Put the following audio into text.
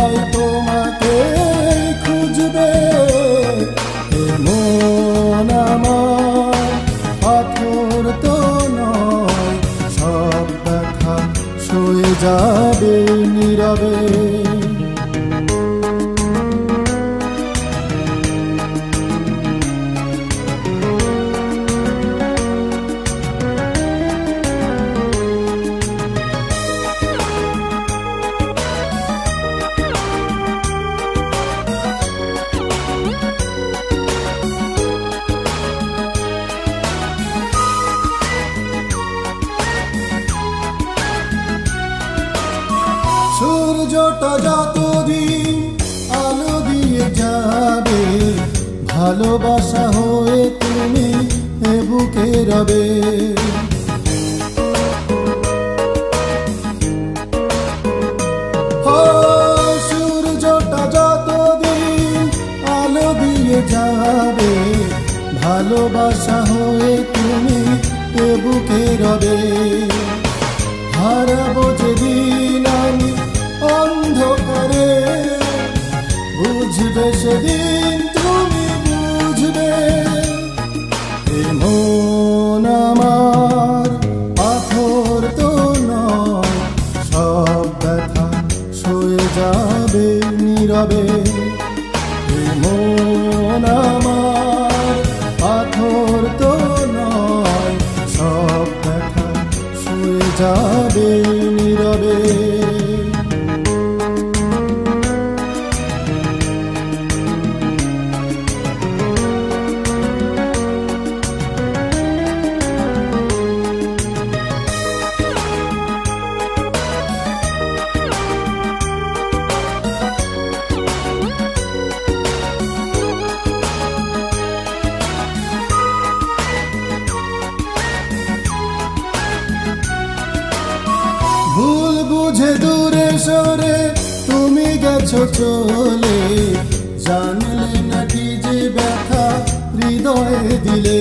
সবাই তোমাকে খুঁজবে। এ মন আমার পাথর তো নয়, সব ব্যথা সয়ে যাবে নীরবে। সূর্যটা যতদিন আলো দিয়ে যাবে, ভালোবাসা হয়ে তুমি এ বুকে রবে। সূর্যটা যতদিন আলো দিয়ে যাবে, ভালোবাসা হয়ে তুমি এ বুকে রবে। হারাবো যেদিন আমি অন্ধকারে, বুঝবে সেদিন তুমি বুঝবে। এ মন আমার পাথর তো নয়, সব ব্যথা সয়ে যাবে নীরবে। এ মন আমার পাথর তো নয়, সব ব্যথা সয়ে যাবে নীরবে। ভুল বুঝে দূরে সরে তুমি গেছো চলে, জানলে নাকি যে ব্যথা হৃদয়ে দিলে।